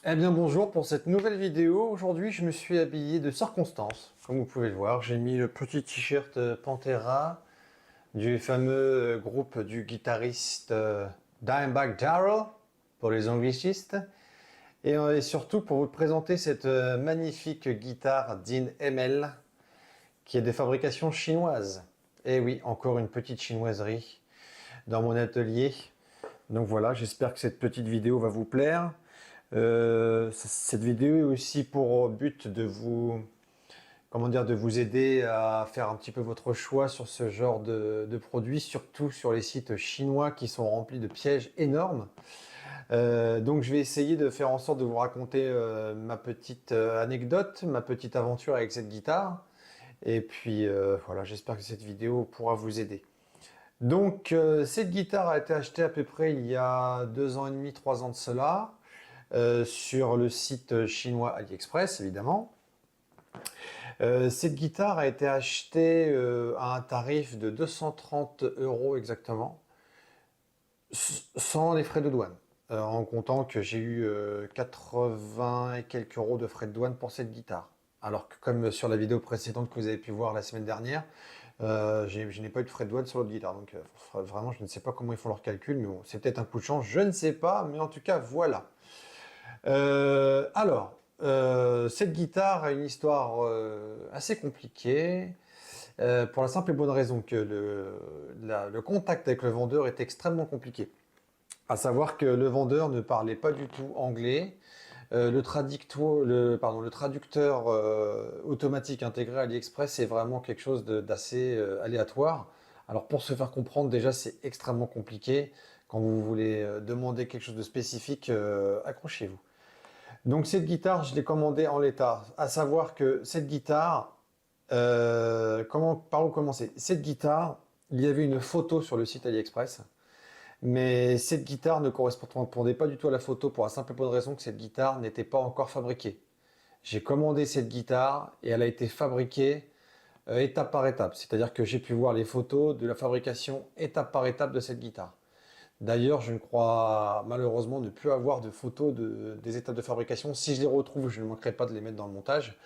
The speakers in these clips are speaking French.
Eh bien bonjour pour cette nouvelle vidéo. Aujourd'hui je me suis habillé de circonstance. Comme vous pouvez le voir, j'ai mis le petit t-shirt Pantera du fameux groupe du guitariste Dimebag Darrell pour les anglicistes. Et surtout pour vous présenter cette magnifique guitare Dean ML qui est de fabrication chinoise. Et oui, encore une petite chinoiserie dans mon atelier. Donc voilà, j'espère que cette petite vidéo va vous plaire. Cette vidéo est aussi pour but de vous, comment dire, de vous aider à faire un petit peu votre choix sur ce genre de produits, surtout sur les sites chinois qui sont remplis de pièges énormes. Donc je vais essayer de faire en sorte de vous raconter ma petite anecdote, ma petite aventure avec cette guitare. Et puis voilà, j'espère que cette vidéo pourra vous aider. Donc cette guitare a été achetée à peu près il y a 2 ans et demi, 3 ans de cela. Sur le site chinois AliExpress, évidemment. Cette guitare a été achetée à un tarif de 230 € exactement, sans les frais de douane. En comptant que j'ai eu 80 et quelques euros de frais de douane pour cette guitare. Alors que comme sur la vidéo précédente que vous avez pu voir la semaine dernière, je n'ai pas eu de frais de douane sur l'autre guitare. Donc vraiment, je ne sais pas comment ils font leur calcul, mais bon, c'est peut-être un coup de chance, je ne sais pas, mais en tout cas, voilà. Cette guitare a une histoire assez compliquée, pour la simple et bonne raison que le contact avec le vendeur est extrêmement compliqué. À savoir que le vendeur ne parlait pas du tout anglais. Le traducteur automatique intégré à AliExpress est vraiment quelque chose d'assez aléatoire. Alors pour se faire comprendre, déjà c'est extrêmement compliqué. Quand vous voulez demander quelque chose de spécifique, accrochez-vous. Donc cette guitare, je l'ai commandée en l'état. À savoir que cette guitare, par où commencer? Cette guitare, il y avait une photo sur le site AliExpress, mais cette guitare ne correspondait pas du tout à la photo pour la simple et bonne raison que cette guitare n'était pas encore fabriquée. J'ai commandé cette guitare et elle a été fabriquée étape par étape. C'est-à-dire que j'ai pu voir les photos de la fabrication étape par étape de cette guitare. D'ailleurs, je ne crois malheureusement ne plus avoir de photos des étapes de fabrication. Si je les retrouve, je ne manquerai pas de les mettre dans le montage.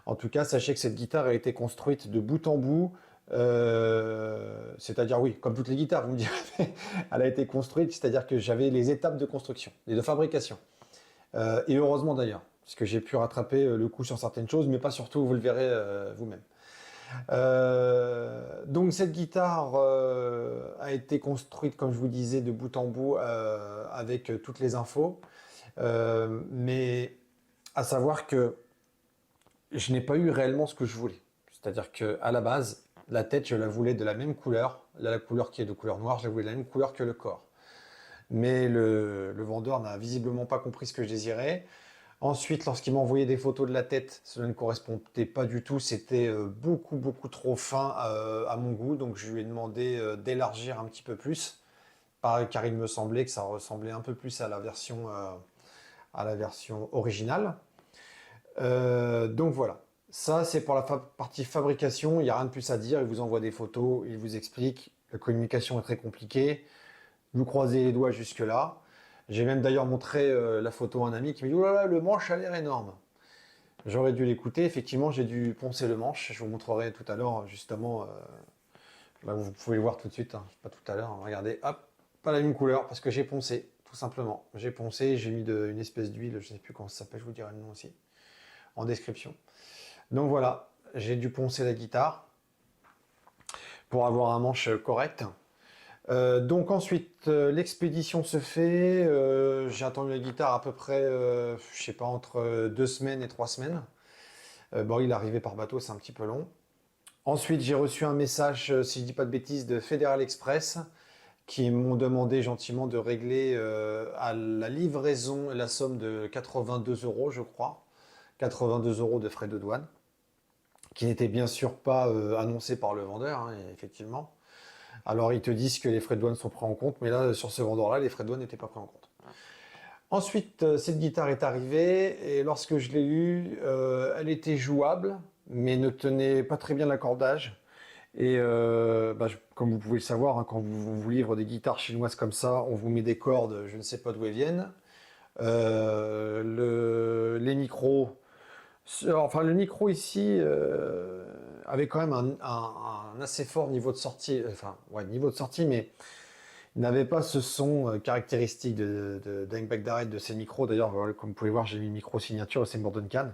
En tout cas, sachez que cette guitare a été construite de bout en bout. C'est-à-dire, oui, comme toutes les guitares, vous me direz, elle a été construite, c'est-à-dire que j'avais les étapes de construction et de fabrication. Et heureusement d'ailleurs, parce que j'ai pu rattraper le coup sur certaines choses, mais pas surtout, vous le verrez vous-même. Donc cette guitare a été construite, comme je vous disais, de bout en bout avec toutes les infos. Mais à savoir que je n'ai pas eu réellement ce que je voulais. C'est-à-dire que à la base, la tête, je la voulais de la même couleur. Là, la couleur qui est de couleur noire, je la voulais de la même couleur que le corps. Mais le vendeur n'a visiblement pas compris ce que je désirais. Ensuite, lorsqu'il m'a envoyé des photos de la tête, cela ne correspondait pas du tout. C'était beaucoup trop fin à mon goût. Donc je lui ai demandé d'élargir un petit peu plus, car il me semblait que ça ressemblait un peu plus à la version originale. Donc voilà. Ça, c'est pour la partie fabrication. Il n'y a rien de plus à dire. Il vous envoie des photos, il vous explique. La communication est très compliquée. Vous croisez les doigts jusque-là. J'ai même d'ailleurs montré la photo à un ami qui me dit « Oh là là, le manche a l'air énorme !» J'aurais dû l'écouter. Effectivement, j'ai dû poncer le manche. Je vous montrerai tout à l'heure, justement. Là, vous pouvez le voir tout de suite. Hein. Pas tout à l'heure. Hein. Regardez, hop, pas la même couleur parce que j'ai poncé, tout simplement. J'ai poncé, j'ai mis une espèce d'huile. Je ne sais plus comment ça s'appelle. Je vous dirai le nom aussi en description. Donc voilà, j'ai dû poncer la guitare pour avoir un manche correct. Donc ensuite, l'expédition se fait. J'ai attendu la guitare à peu près, je sais pas, entre 2 semaines et 3 semaines. Bon, il est arrivé par bateau, c'est un petit peu long. Ensuite, j'ai reçu un message, si je dis pas de bêtises, de Fédéral Express qui m'ont demandé gentiment de régler à la livraison la somme de 82 €, je crois. 82 € de frais de douane, qui n'était bien sûr pas annoncé par le vendeur, hein, effectivement. Alors ils te disent que les frais de douane sont pris en compte, mais là, sur ce vendeur-là, les frais de douane n'étaient pas pris en compte. Ensuite, cette guitare est arrivée, et lorsque je l'ai eue, elle était jouable, mais ne tenait pas très bien l'accordage. Et comme vous pouvez le savoir, hein, quand on vous livre des guitares chinoises comme ça, on vous met des cordes, je ne sais pas d'où elles viennent. les micros. Enfin, le micro ici avait quand même un assez fort niveau de sortie. Enfin, ouais, niveau de sortie, mais il n'avait pas ce son caractéristique d'Engbeck d'arrêt de ces micros. D'ailleurs, voilà, comme vous pouvez voir, j'ai mis le micro signature au Seymour Duncan.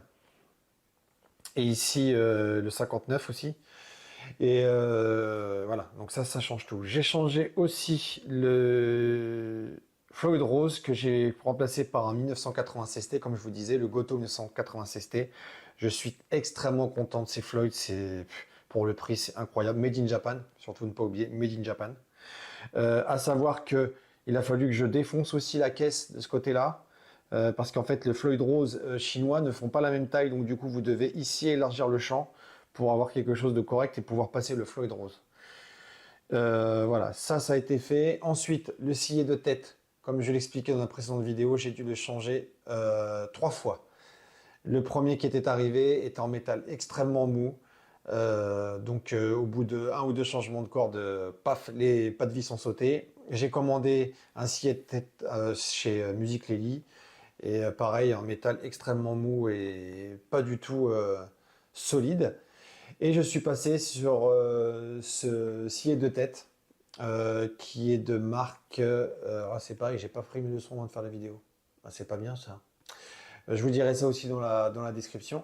Et ici, le 59 aussi. Et voilà, donc ça change tout. J'ai changé aussi le Floyd Rose que j'ai remplacé par un 1980 CST, comme je vous disais, le Goto 1980 CST. Je suis extrêmement content de ces Floyd, pour le prix, c'est incroyable. Made in Japan, surtout ne pas oublier, Made in Japan. À savoir que il a fallu que je défonce aussi la caisse de ce côté-là. Parce qu'en fait, le Floyd Rose chinois ne font pas la même taille, donc du coup, vous devez ici élargir le champ pour avoir quelque chose de correct et pouvoir passer le Floyd Rose. Voilà, ça a été fait. Ensuite, le sillet de tête, comme je l'expliquais dans la précédente vidéo, j'ai dû le changer 3 fois. Le premier qui était arrivé était en métal extrêmement mou. Donc au bout de 1 ou 2 changements de corde, paf, les pas de vis sont sautés. J'ai commandé un sillet de tête chez Music Lely. Et pareil, en métal extrêmement mou et pas du tout solide. Et je suis passé sur ce sillet de tête qui est de marque. C'est pareil, j'ai pas pris mes leçons avant de faire la vidéo. Ah, c'est pas bien ça. Je vous dirai ça aussi dans la description.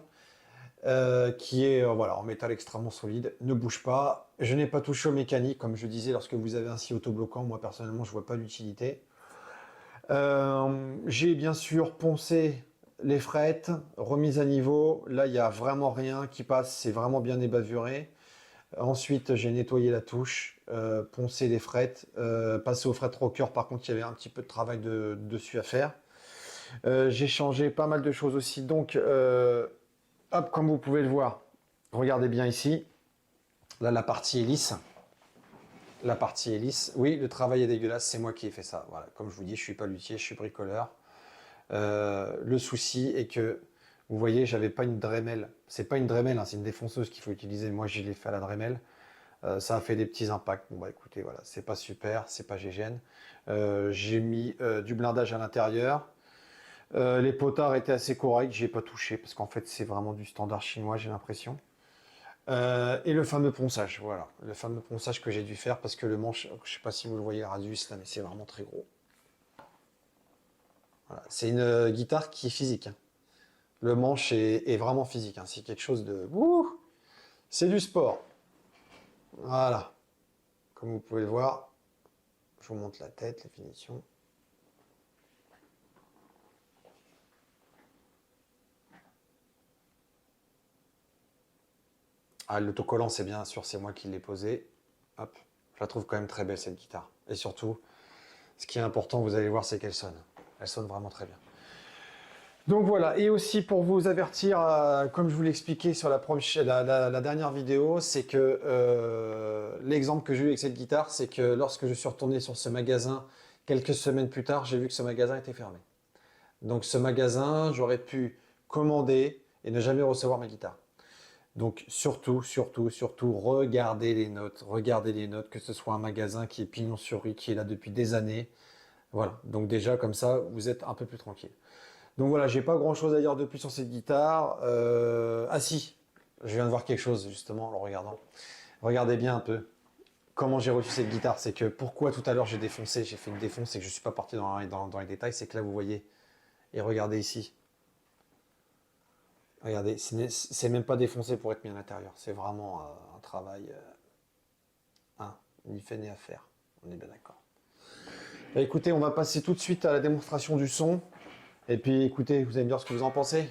Qui est voilà, en métal extrêmement solide, ne bouge pas. Je n'ai pas touché au mécanique, comme je disais, lorsque vous avez un scie autobloquant, moi personnellement je vois pas l'utilité. J'ai bien sûr poncé les frettes, remise à niveau. Là, il n'y a vraiment rien qui passe, c'est vraiment bien ébavuré. Ensuite, j'ai nettoyé la touche, poncé les frettes, passé aux frettes rocker. Par contre, il y avait un petit peu de travail dessus à faire. J'ai changé pas mal de choses aussi. Donc, hop, comme vous pouvez le voir, regardez bien ici. Là, la partie est lisse. La partie est lisse. Oui, le travail est dégueulasse, c'est moi qui ai fait ça. Voilà, comme je vous dis, je suis pas luthier, je suis bricoleur. Le souci est que, vous voyez, j'avais pas une Dremel. C'est pas une Dremel, hein, c'est une défonceuse qu'il faut utiliser. Moi, je l'ai fait à la Dremel. Ça a fait des petits impacts. Bon, bah écoutez, voilà, c'est pas super, c'est pas GGN. J'ai mis du blindage à l'intérieur. Les potards étaient assez corrects, j'ai pas touché parce qu'en fait, c'est vraiment du standard chinois, j'ai l'impression. Et le fameux ponçage, voilà, le fameux ponçage que j'ai dû faire parce que le manche, je sais pas si vous le voyez le radius là, mais c'est vraiment très gros. Voilà. C'est une guitare qui est physique, hein. Le manche est vraiment physique, hein. C'est quelque chose de... Ouh, c'est du sport. Voilà, comme vous pouvez le voir, je vous montre la tête, les finitions. Ah, l'autocollant, c'est bien sûr, c'est moi qui l'ai posé. Hop, je la trouve quand même très belle cette guitare. Et surtout, ce qui est important, vous allez voir, c'est qu'elle sonne. Elle sonne vraiment très bien. Donc voilà, et aussi pour vous avertir, comme je vous l'expliquais sur la dernière vidéo, c'est que l'exemple que j'ai eu avec cette guitare, c'est que lorsque je suis retourné sur ce magasin, quelques semaines plus tard, j'ai vu que ce magasin était fermé. Donc ce magasin, j'aurais pu commander et ne jamais recevoir ma guitare. Donc surtout, regardez les notes, que ce soit un magasin qui est pignon sur rue, qui est là depuis des années. Voilà, donc déjà comme ça, vous êtes un peu plus tranquille. Donc voilà, j'ai pas grand chose à dire de plus sur cette guitare. Ah si, je viens de voir quelque chose justement en le regardant. Regardez bien un peu comment j'ai reçu cette guitare. C'est que pourquoi tout à l'heure j'ai fait une défonce et que je suis pas parti dans les détails, c'est que là vous voyez, et regardez ici. Regardez, c'est même pas défoncé pour être mis à l'intérieur. C'est vraiment un travail, ni fait ni à faire. On est bien d'accord. Bah, écoutez, on va passer tout de suite à la démonstration du son. Et puis écoutez, vous allez me dire ce que vous en pensez.